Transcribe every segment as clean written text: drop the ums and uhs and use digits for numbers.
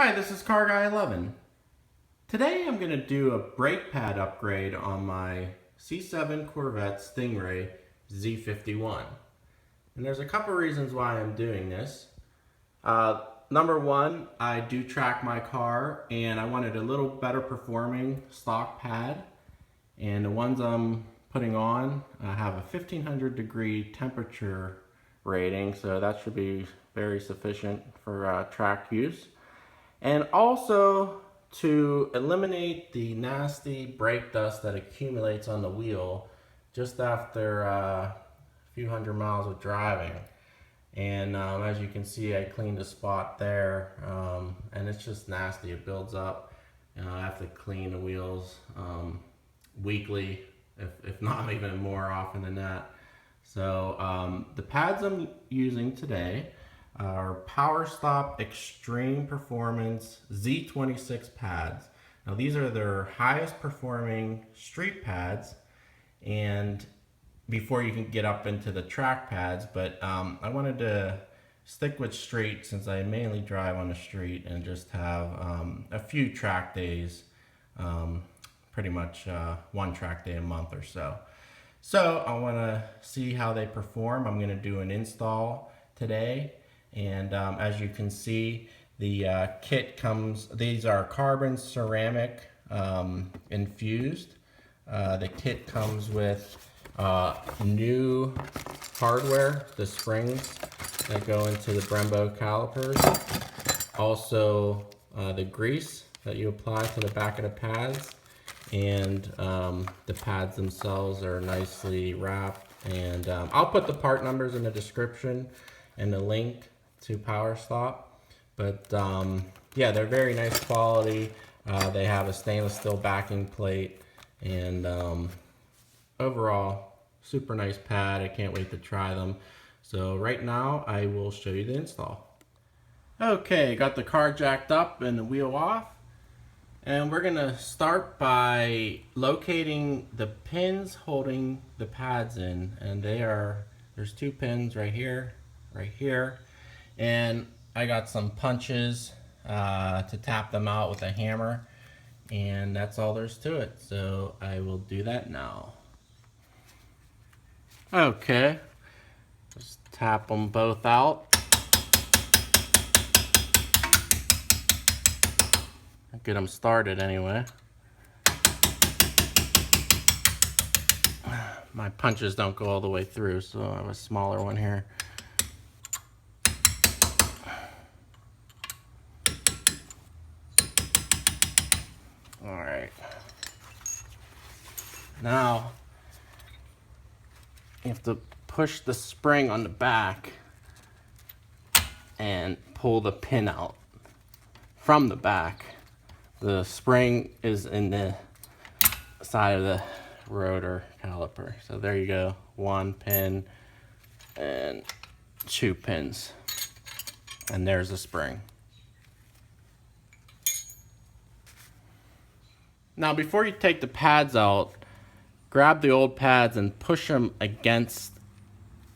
Hi, this is Car Guy 11. Today I'm going to do a brake pad upgrade on my C7 Corvette Stingray Z51. And there's a couple reasons why I'm doing this. Number one, I do track my car and I wanted a little better performing stock pad. And the ones I'm putting on have a 1500 degree temperature rating, so that should be very sufficient for track use. And also to eliminate the nasty brake dust that accumulates on the wheel just after a few hundred miles of driving. And as you can see, I cleaned a spot there, and it's just nasty. It builds up. I have to clean the wheels weekly, if not even more often than that. So the pads I'm using today are Power Stop Extreme Performance Z26 pads. Now these are their highest performing street pads, and before you can get up into the track pads, but I wanted to stick with street since I mainly drive on the street and just have a few track days, pretty much one track day a month or so. So I want to see how they perform. I'm going to do an install today. And as you can see, the kit comes, these are carbon ceramic infused. The kit comes with new hardware, the springs that go into the Brembo calipers. Also the grease that you apply to the back of the pads. And the pads themselves are nicely wrapped. And I'll put the part numbers in the description and the link to Power Stop. But yeah, they're very nice quality. They have a stainless steel backing plate, and overall super nice pad. I can't wait to try them. So right now I will show you the install. Okay, got the car jacked up and the wheel off, and we're gonna start by locating the pins holding the pads in, and there's two pins right here, and I got some punches to tap them out with a hammer, and that's all there's to it. So I will do that now. Okay, just tap them both out. Get them started anyway. My punches don't go all the way through, so I have a smaller one here. Alright. Now, you have to push the spring on the back and pull the pin out from the back. The spring is in the side of the rotor caliper. So there you go. One pin and two pins. And there's the spring. Now before you take the pads out, grab the old pads and push them against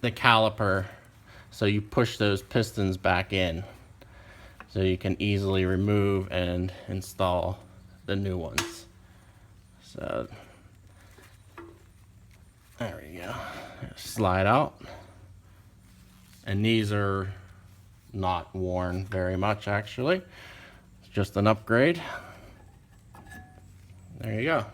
the caliper so you push those pistons back in, so you can easily remove and install the new ones. So there we go. Slide out. And these are not worn very much, actually. It's just an upgrade. There you go.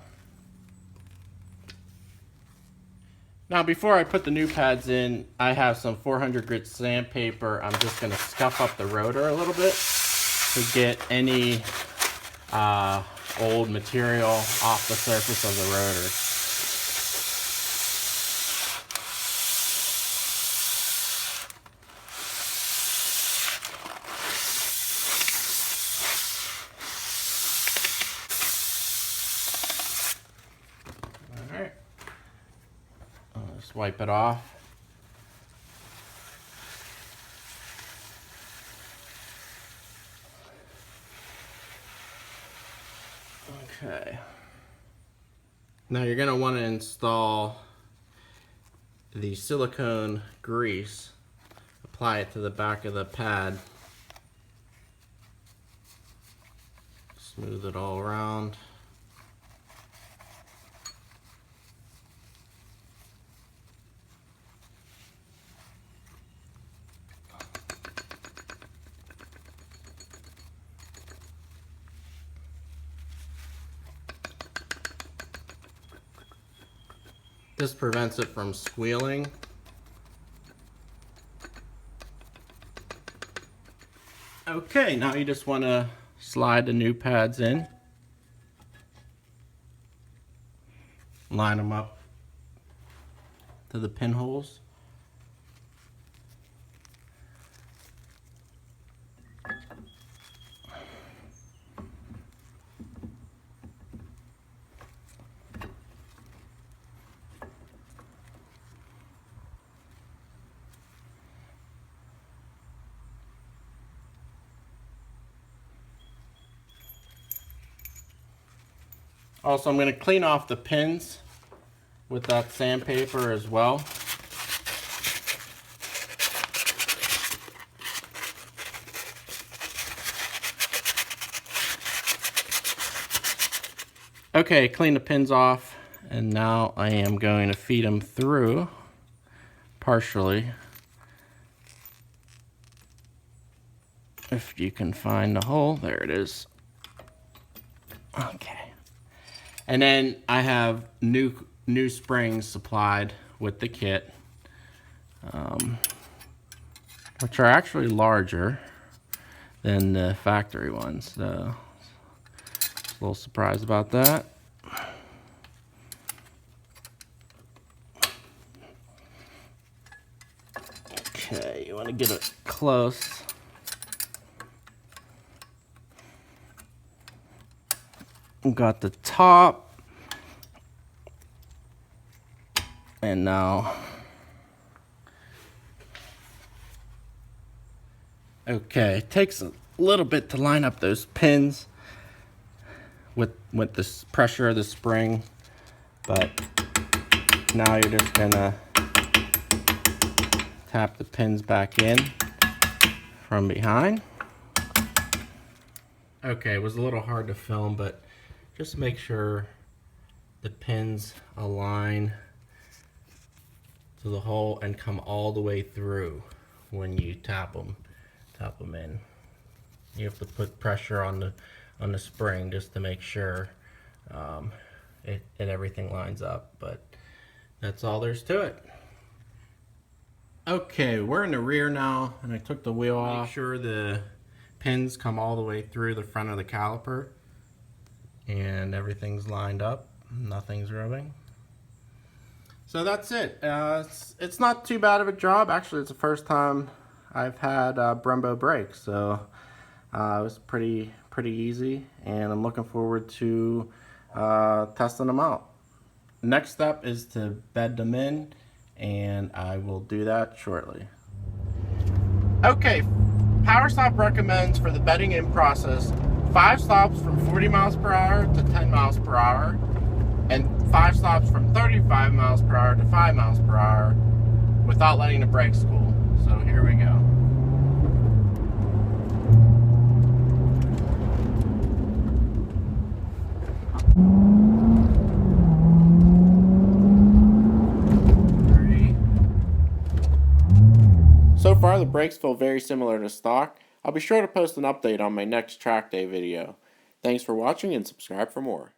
Now before I put the new pads in, I have some 400 grit sandpaper. I'm just going to scuff up the rotor a little bit to get any old material off the surface of the rotor. Alright. I'll just wipe it off. Okay. Now you're going to want to install the silicone grease. Apply it to the back of the pad. Smooth it all around. This prevents it from squealing. Okay, now you just want to slide the new pads in. Line them up to the pinholes. Also, I'm going to clean off the pins with that sandpaper as well. Okay, clean the pins off, and now I am going to feed them through partially. If you can find the hole, there it is. Okay. And then I have new springs supplied with the kit, which are actually larger than the factory ones. So, a little surprised about that. Okay, you want to get it close. Got the top, and now, okay, it takes a little bit to line up those pins with the pressure of the spring, but now you're just gonna tap the pins back in from behind. Okay, it was a little hard to film, but just make sure the pins align to the hole and come all the way through when you tap them in. You have to put pressure on the spring just to make sure everything lines up, but that's all there's to it. Okay, we're in the rear now, and I took the wheel off. Make sure the pins come all the way through the front of the caliper and everything's lined up, nothing's rubbing. So that's it. It's not too bad of a job. Actually, it's the first time I've had Brembo brakes, so it was pretty easy, and I'm looking forward to testing them out. Next step is to bed them in, and I will do that shortly. Okay, PowerStop recommends for the bedding in process 5 stops from 40 miles per hour to 10 miles per hour, and 5 stops from 35 miles per hour to 5 miles per hour without letting the brakes cool. So here we go. So far, the brakes feel very similar to stock. I'll be sure to post an update on my next track day video. Thanks for watching and subscribe for more.